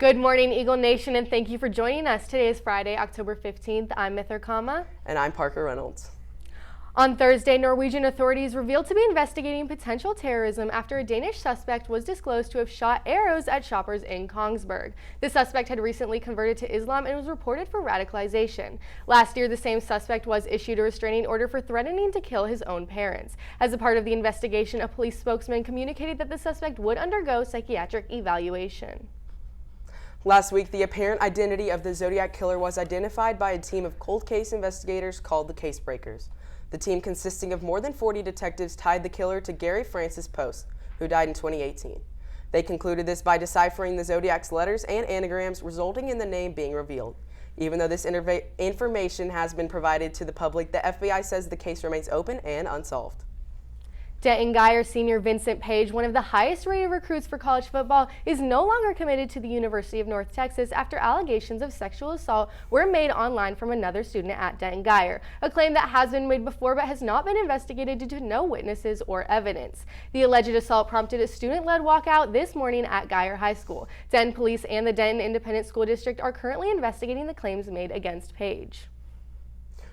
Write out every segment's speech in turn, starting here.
Good morning, Eagle Nation, and thank you for joining us. Today is Friday, October 15th. I'm Mither Kama. And I'm Parker Reynolds. On Thursday, Norwegian authorities revealed to be investigating potential terrorism after a Danish suspect was disclosed to have shot arrows at shoppers in Kongsberg. The suspect had recently converted to Islam and was reported for radicalization. Last year, the same suspect was issued a restraining order for threatening to kill his own parents. As a part of the investigation, a police spokesman communicated that the suspect would undergo psychiatric evaluation. Last week, the apparent identity of the Zodiac killer was identified by a team of cold case investigators called the Case Breakers. The team, consisting of more than 40 detectives, tied the killer to Gary Francis Post, who died in 2018. They concluded this by deciphering the Zodiac's letters and anagrams, resulting in the name being revealed. Even though this information has been provided to the public, the FBI says the case remains open and unsolved. Denton Guyer senior Vincent Page, one of the highest rated recruits for college football, is no longer committed to the University of North Texas after allegations of sexual assault were made online from another student at Denton Guyer, a claim that has been made before but has not been investigated due to no witnesses or evidence. The alleged assault prompted a student-led walkout this morning at Guyer High School. Denton Police and the Denton Independent School District are currently investigating the claims made against Page.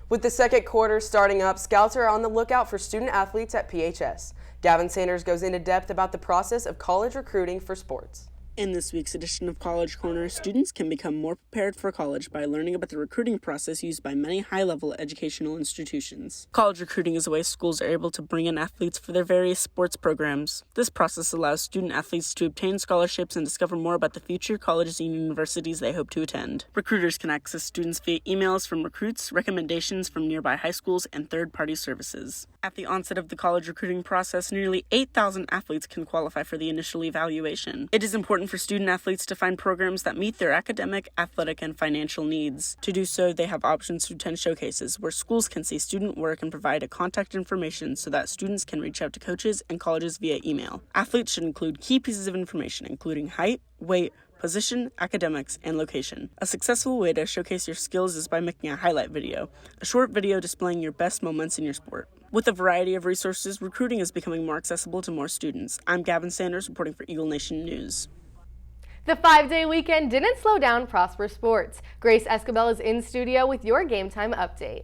With the second quarter starting up, scouts are on the lookout for student athletes at PHS. Gavin Sanders goes into depth about the process of college recruiting for sports. In this week's edition of College Corner, students can become more prepared for college by learning about the recruiting process used by many high-level educational institutions. College recruiting is a way schools are able to bring in athletes for their various sports programs. This process allows student athletes to obtain scholarships and discover more about the future colleges and universities they hope to attend. Recruiters can access students via emails from recruits, recommendations from nearby high schools, and third-party services. At the onset of the college recruiting process, nearly 8,000 athletes can qualify for the initial evaluation. It is important for student athletes to find programs that meet their academic, athletic, and financial needs. To do so, they have options to attend showcases, where schools can see student work and provide a contact information so that students can reach out to coaches and colleges via email. Athletes should include key pieces of information, including height, weight, position, academics, and location. A successful way to showcase your skills is by making a highlight video, a short video displaying your best moments in your sport. With a variety of resources, recruiting is becoming more accessible to more students. I'm Gavin Sanders reporting for Eagle Nation News. The 5-day weekend didn't slow down Prosper Sports. Grace Escabel is in studio with your Game Time update.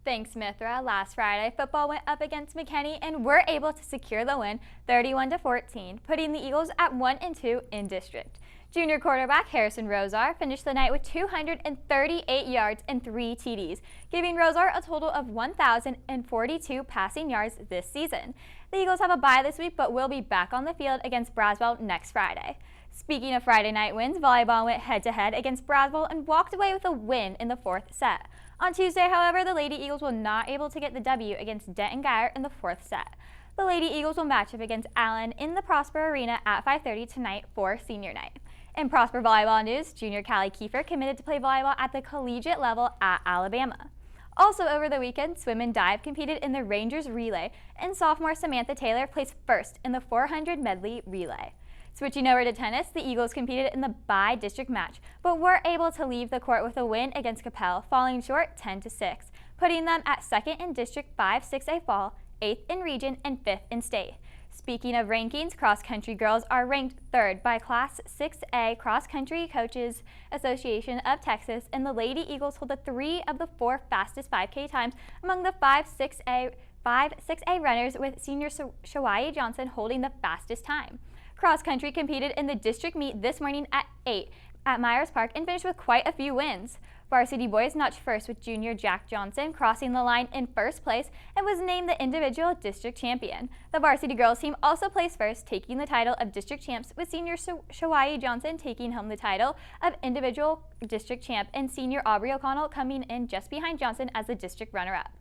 Thanks, Mithra. Last Friday, football went up against McKinney and were able to secure the win 31-14, putting the Eagles at 1-2 in district. Junior quarterback Harrison Rosar finished the night with 238 yards and 3 TDs, giving Rosar a total of 1,042 passing yards this season. The Eagles have a bye this week but will be back on the field against Braswell next Friday. Speaking of Friday night wins, volleyball went head-to-head against Braswell and walked away with a win in the 4th set. On Tuesday, however, the Lady Eagles were not able to get the W against Denton Guyer in the 4th set. The Lady Eagles will match up against Allen in the Prosper Arena at 5:30 tonight for senior night. In Prosper volleyball news, junior Callie Kiefer committed to play volleyball at the collegiate level at Alabama. Also over the weekend, swim and dive competed in the Rangers relay, and sophomore Samantha Taylor placed first in the 400 medley relay. Switching over to tennis, the Eagles competed in the bi-district match, but were able to leave the court with a win against Capel, falling short 10-6, putting them at 2nd in District 5 6A fall, 8th in region, and 5th in state. Speaking of rankings, cross-country girls are ranked 3rd by Class 6A Cross Country Coaches Association of Texas, and the Lady Eagles hold the 3 of the 4 fastest 5K times among the 5 6A runners, with senior Shawai Johnson holding the fastest time. Cross country competed in the district meet this morning at 8 at Myers Park and finished with quite a few wins. Varsity boys notched first with junior Jack Johnson crossing the line in first place and was named the individual district champion. The varsity girls team also placed first, taking the title of district champs, with senior Shawai Johnson taking home the title of individual district champ and senior Aubrey O'Connell coming in just behind Johnson as the district runner-up.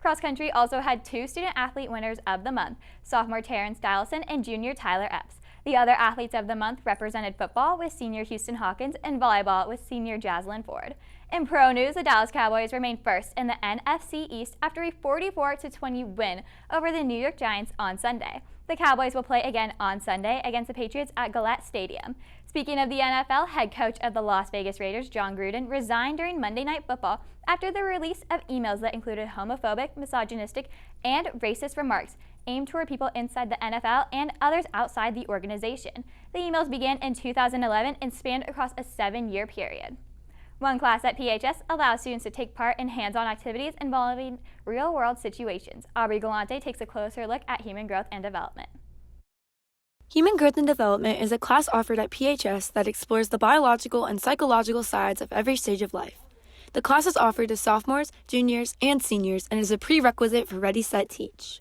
Cross country also had 2 student athlete winners of the month, sophomore Taryn Stylison and junior Tyler Epps. The other athletes of the month represented football with senior Houston Hawkins and volleyball with senior Jaslyn Ford. In pro news, the Dallas Cowboys remain first in the NFC East after a 44-20 win over the New York Giants on Sunday. The Cowboys will play again on Sunday against the Patriots at Gillette Stadium. Speaking of the NFL, head coach of the Las Vegas Raiders, John Gruden, resigned during Monday Night Football after the release of emails that included homophobic, misogynistic, and racist remarks aimed toward people inside the NFL and others outside the organization. The emails began in 2011 and spanned across a 7-year period. One class at PHS allows students to take part in hands-on activities involving real-world situations. Aubrey Galante takes a closer look at human growth and development. Human Growth and Development is a class offered at PHS that explores the biological and psychological sides of every stage of life. The class is offered to sophomores, juniors, and seniors and is a prerequisite for Ready, Set, Teach.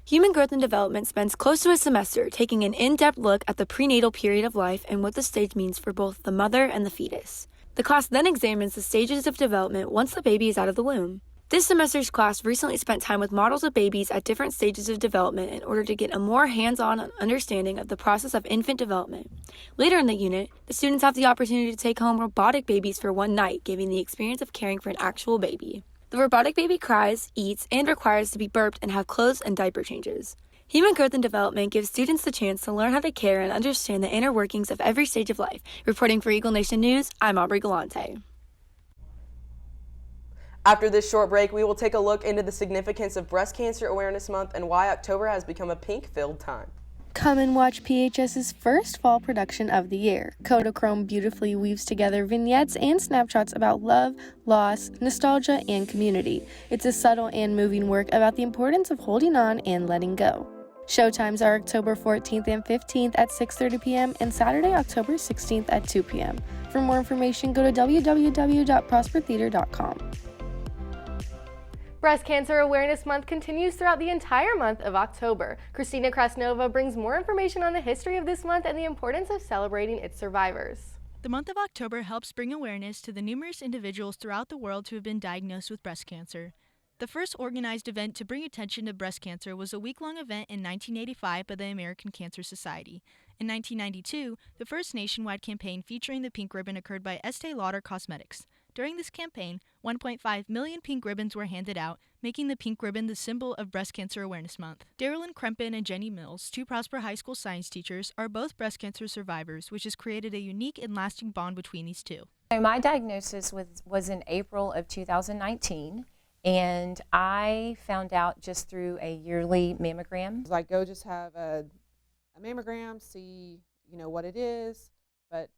Human Growth and Development spends close to a semester taking an in-depth look at the prenatal period of life and what the stage means for both the mother and the fetus. The class then examines the stages of development once the baby is out of the womb. This semester's class recently spent time with models of babies at different stages of development in order to get a more hands-on understanding of the process of infant development. Later in the unit, the students have the opportunity to take home robotic babies for one night, giving the experience of caring for an actual baby. The robotic baby cries, eats, and requires to be burped and have clothes and diaper changes. Human Growth and Development gives students the chance to learn how to care and understand the inner workings of every stage of life. Reporting for Eagle Nation News, I'm Aubrey Galante. After this short break, we will take a look into the significance of Breast Cancer Awareness Month and why October has become a pink-filled time. Come and watch PHS's first fall production of the year. Kodachrome beautifully weaves together vignettes and snapshots about love, loss, nostalgia, and community. It's a subtle and moving work about the importance of holding on and letting go. Showtimes are October 14th and 15th at 6:30 p.m. and Saturday, October 16th at 2 p.m. For more information, go to www.prospertheater.com. Breast Cancer Awareness Month continues throughout the entire month of October. Christina Krasnova brings more information on the history of this month and the importance of celebrating its survivors. The month of October helps bring awareness to the numerous individuals throughout the world who have been diagnosed with breast cancer. The first organized event to bring attention to breast cancer was a week-long event in 1985 by the American Cancer Society. In 1992, the first nationwide campaign featuring the pink ribbon occurred by Estee Lauder Cosmetics. During this campaign, 1.5 million pink ribbons were handed out, making the pink ribbon the symbol of Breast Cancer Awareness Month. Darylyn Krempin and Jenny Mills, two Prosper High School science teachers, are both breast cancer survivors, which has created a unique and lasting bond between these two. So my diagnosis was in April of 2019, and I found out just through a yearly mammogram. Like, go just have a mammogram, see, what it is, but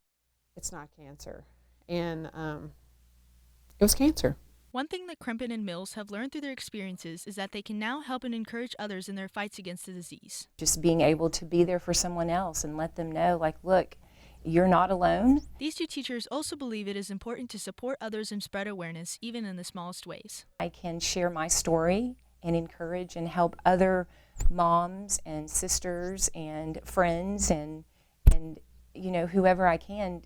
it's not cancer. And it was cancer. One thing that Krempin and Mills have learned through their experiences is that they can now help and encourage others in their fights against the disease. Just being able to be there for someone else and let them know, like, look, you're not alone. These two teachers also believe it is important to support others and spread awareness, even in the smallest ways. I can share my story and encourage and help other moms and sisters and friends and whoever I can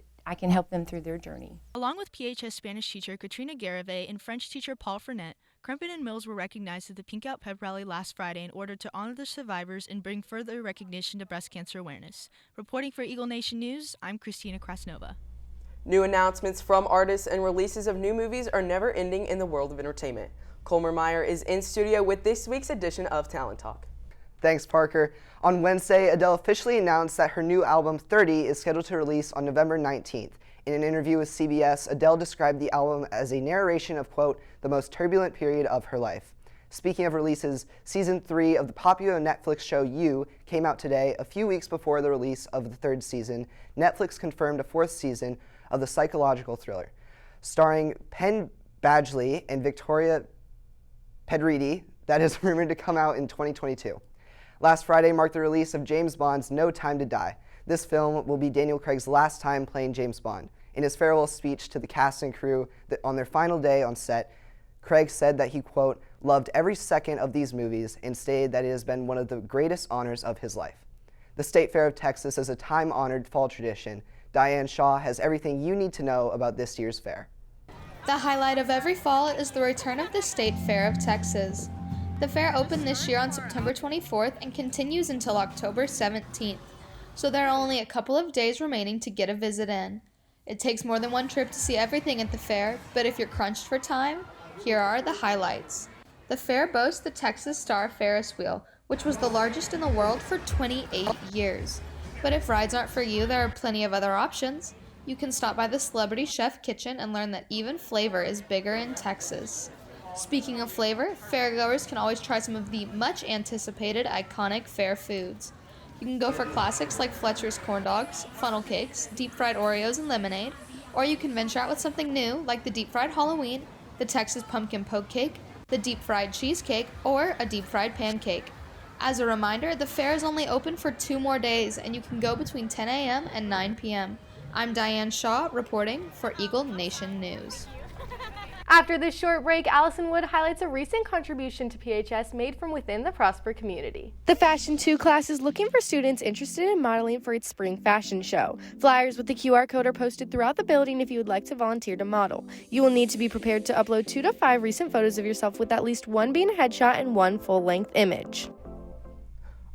help them through their journey. Along with PHS Spanish teacher Katrina Garave and French teacher Paul Fernet, Krempin and Mills were recognized at the Pink Out Pep Rally last Friday in order to honor the survivors and bring further recognition to breast cancer awareness. Reporting for Eagle Nation News, I'm Christina Krasnova. New announcements from artists and releases of new movies are never ending in the world of entertainment. Colmer Meyer is in studio with this week's edition of Talent Talk. Thanks, Parker. On Wednesday, Adele officially announced that her new album, 30, is scheduled to release on November 19th. In an interview with CBS, Adele described the album as a narration of, quote, the most turbulent period of her life. Speaking of releases, Season 3 of the popular Netflix show You came out today. A few weeks before the release of the third season, Netflix confirmed a fourth season of the psychological thriller. Starring Penn Badgley and Victoria Pedretti, that is rumored to come out in 2022. Last Friday marked the release of James Bond's No Time to Die. This film will be Daniel Craig's last time playing James Bond. In his farewell speech to the cast and crew on their final day on set, Craig said that he, quote, loved every second of these movies and stated that it has been one of the greatest honors of his life. The State Fair of Texas is a time-honored fall tradition. Diane Shaw has everything you need to know about this year's fair. The highlight of every fall is the return of the State Fair of Texas. The fair opened this year on September 24th and continues until October 17th, so there are only a couple of days remaining to get a visit in. It takes more than one trip to see everything at the fair, but if you're crunched for time, here are the highlights. The fair boasts the Texas Star Ferris wheel, which was the largest in the world for 28 years. But if rides aren't for you, there are plenty of other options. You can stop by the Celebrity Chef Kitchen and learn that even flavor is bigger in Texas. Speaking of flavor, fairgoers can always try some of the much anticipated iconic fair foods. You can go for classics like Fletcher's corn dogs, funnel cakes, deep fried Oreos, and lemonade, or you can venture out with something new like the deep fried Halloween, the Texas pumpkin poke cake, the deep fried cheesecake, or a deep fried pancake. As a reminder, the fair is only open for 2 more days, and you can go between 10 a.m. and 9 p.m. I'm Diane Shaw, reporting for Eagle Nation News. After this short break, Allison Wood highlights a recent contribution to PHS made from within the Prosper community. The Fashion 2 class is looking for students interested in modeling for its spring fashion show. Flyers with the QR code are posted throughout the building if you would like to volunteer to model. You will need to be prepared to upload 2 to 5 recent photos of yourself with at least 1 being a headshot and 1 full-length image.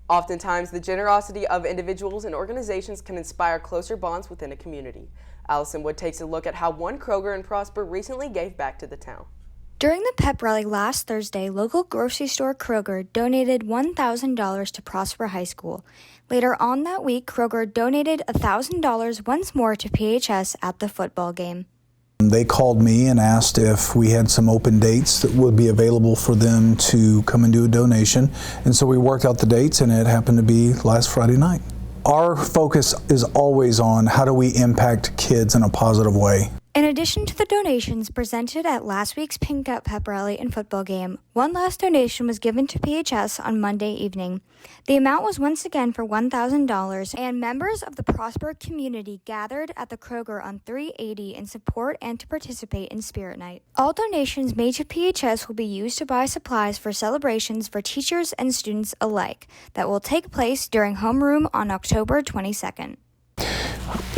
Oftentimes, the generosity of individuals and organizations can inspire closer bonds within a community. Allison Wood takes a look at how one Kroger in Prosper recently gave back to the town. During the pep rally last Thursday, local grocery store Kroger donated $1,000 to Prosper High School. Later on that week, Kroger donated $1,000 once more to PHS at the football game. They called me and asked if we had some open dates that would be available for them to come and do a donation. And so we worked out the dates, and it happened to be last Friday night. Our focus is always on how do we impact kids in a positive way. In addition to the donations presented at last week's Pink Up pep rally and football game, one last donation was given to PHS on Monday evening. The amount was once again for $1,000, and members of the Prosper community gathered at the Kroger on 380 in support and to participate in Spirit Night. All donations made to PHS will be used to buy supplies for celebrations for teachers and students alike that will take place during homeroom on October 22nd.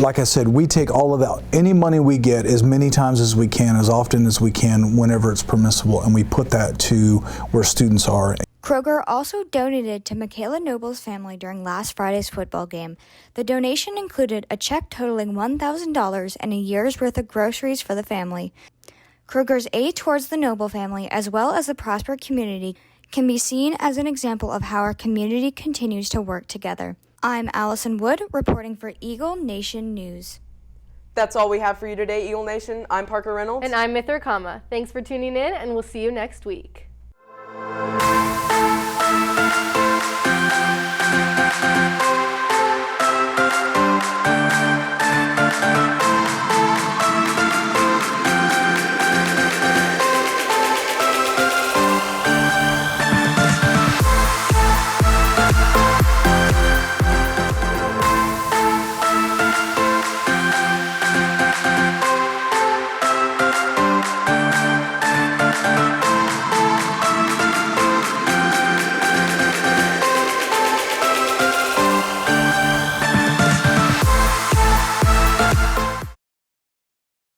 Like I said, we take all of that, any money we get as many times as we can, as often as we can, whenever it's permissible, and we put that to where students are. Kroger also donated to Michaela Noble's family during last Friday's football game. The donation included a check totaling $1,000 and a year's worth of groceries for the family. Kroger's aid towards the Noble family, as well as the Prosper community, can be seen as an example of how our community continues to work together. I'm Allison Wood, reporting for Eagle Nation News. That's all we have for you today, Eagle Nation. I'm Parker Reynolds. And I'm Mithra Kama. Thanks for tuning in, and we'll see you next week.